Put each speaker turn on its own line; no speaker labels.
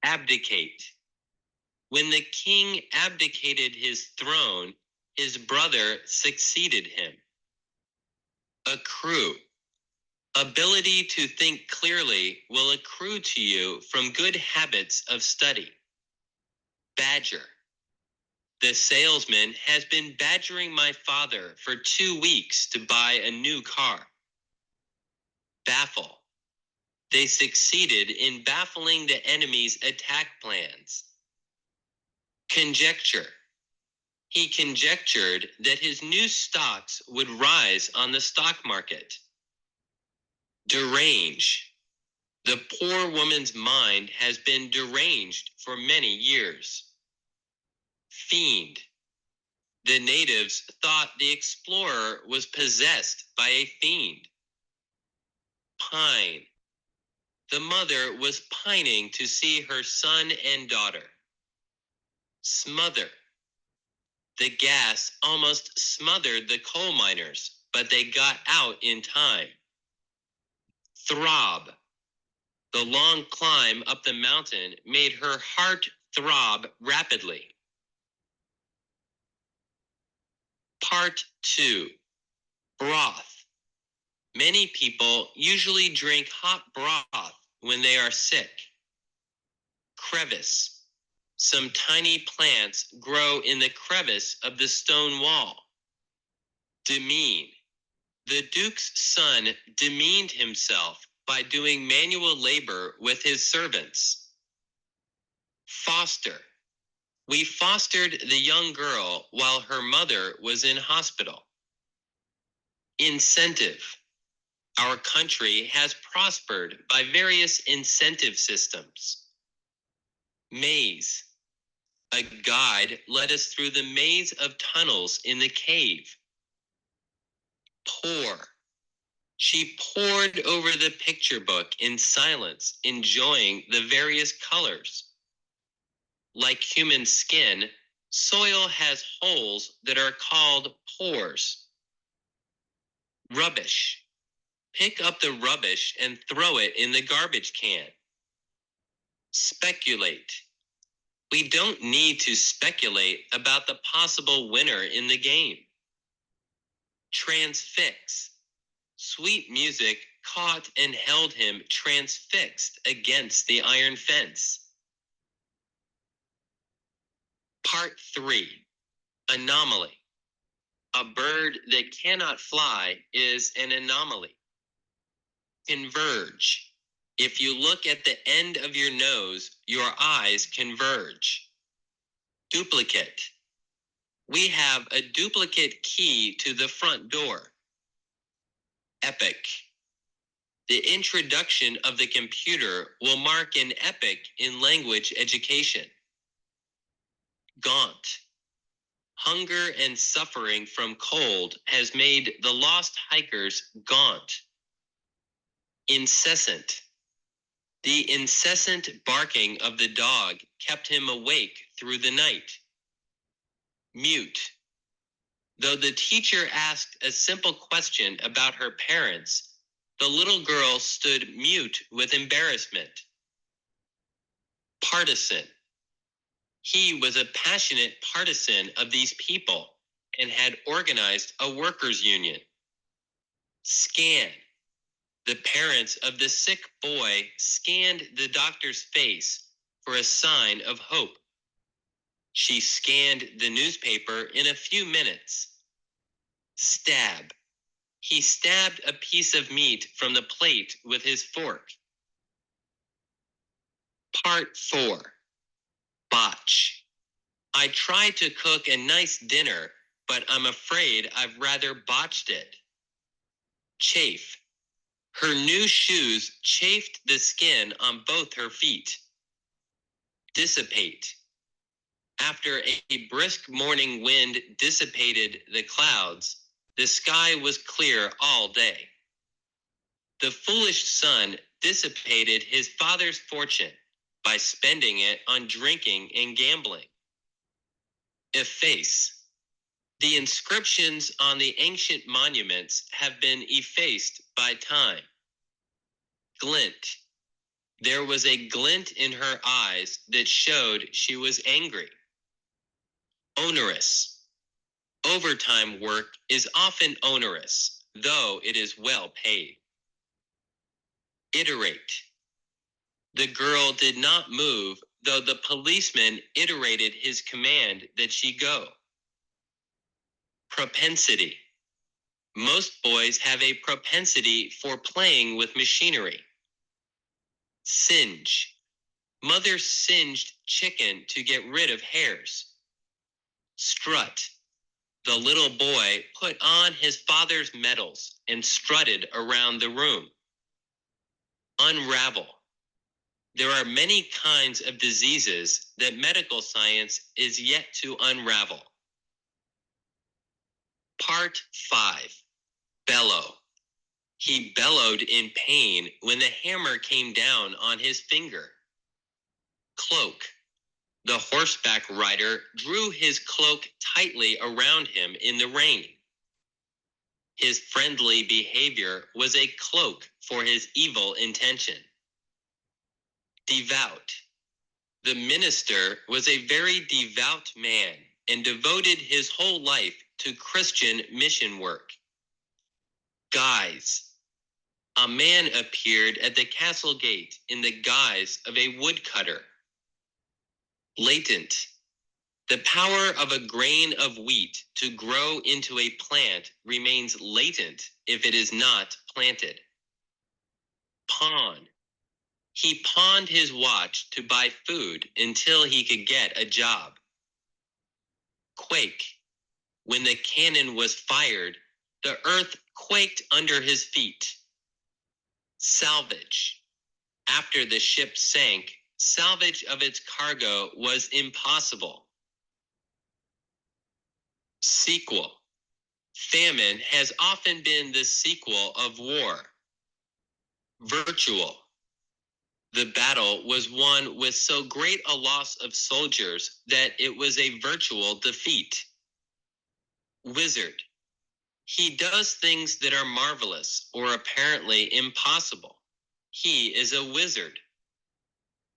Abdicate. When the king abdicated his throne, his brother succeeded him. Accrue. Ability to think clearly will accrue to you from good habits of study. Badger. The salesman has been badgering my father for 2 weeks to buy a new car. Baffle. They succeeded in baffling the enemy's attack plans. Conjecture. He conjectured that his new stocks would rise on the stock market. Derange. The poor woman's mind has been deranged for many years. Fiend. The natives thought the explorer was possessed by a fiend. Pine. The mother was pining to see her son and daughter. Smother. The gas almost smothered the coal miners, but they got out in time. Throb. The long climb up the mountain made her heart throb rapidly. Part 2. Broth. Many people usually drink hot broth when they are sick. Crevice. Some tiny plants grow in the crevice of the stone wall. Demean. The duke's son demeaned himself by doing manual labor with his servants. Foster. We fostered the young girl while her mother was in hospital. Incentive. Our country has prospered by various incentive systems. Maze. A guide led us through the maze of tunnels in the cave. Pour. She pored over the picture book in silence, enjoying the various colors. Like human skin, soil has holes that are called pores. Rubbish. Pick up the rubbish and throw it in the garbage can. Speculate. We don't need to speculate about the possible winner in the game. Transfix. Sweet music caught and held him transfixed against the iron fence. Part 3. Anomaly. A bird that cannot fly is an anomaly. Converge. If you look at the end of your nose, your eyes converge. Duplicate. We have a duplicate key to the front door. Epic. The introduction of the computer will mark an epoch in language education. Gaunt. Hunger and suffering from cold has made the lost hikers gaunt. Incessant. The incessant barking of the dog kept him awake through the night. Mute. Though the teacher asked a simple question about her parents, the little girl stood mute with embarrassment. Partisan. He was a passionate partisan of these people and had organized a workers' union. Scan. The parents of the sick boy scanned the doctor's face for a sign of hope. She scanned the newspaper in a few minutes. Stab. He stabbed a piece of meat from the plate with his fork. Part 4. Botch. I tried to cook a nice dinner, but I'm afraid I've rather botched it. Chafe. Her new shoes chafed the skin on both her feet. Dissipate. After a brisk morning wind dissipated the clouds, the sky was clear all day. The foolish son dissipated his father's fortune by spending it on drinking and gambling. Efface. The inscriptions on the ancient monuments have been effaced by time. Glint. There was a glint in her eyes that showed she was angry. Onerous. Overtime work is often onerous, though it is well paid. Iterate. The girl did not move, though the policeman iterated his command that she go. Propensity. Most boys have a propensity for playing with machinery. Singe. Mother singed chicken to get rid of hairs. Strut. The little boy put on his father's medals and strutted around the room. Unravel. There are many kinds of diseases that medical science is yet to unravel. Part 5. Bellow. He bellowed in pain when the hammer came down on his finger. Cloak. The horseback rider drew his cloak tightly around him in the rain. His friendly behavior was a cloak for his evil intention. Devout. The minister was a very devout man and devoted his whole life to Christian mission work. Guise. A man appeared at the castle gate in the guise of a woodcutter. Latent. The power of a grain of wheat to grow into a plant remains latent if it is not planted. Pawn. He pawned his watch to buy food until he could get a job. Quake. When the cannon was fired, the earth quaked under his feet. Salvage. After the ship sank, salvage of its cargo was impossible. Sequel. Famine has often been the sequel of war. Virtual. The battle was won with so great a loss of soldiers that it was a virtual defeat. Wizard. He does things that are marvelous or apparently impossible. He is a wizard.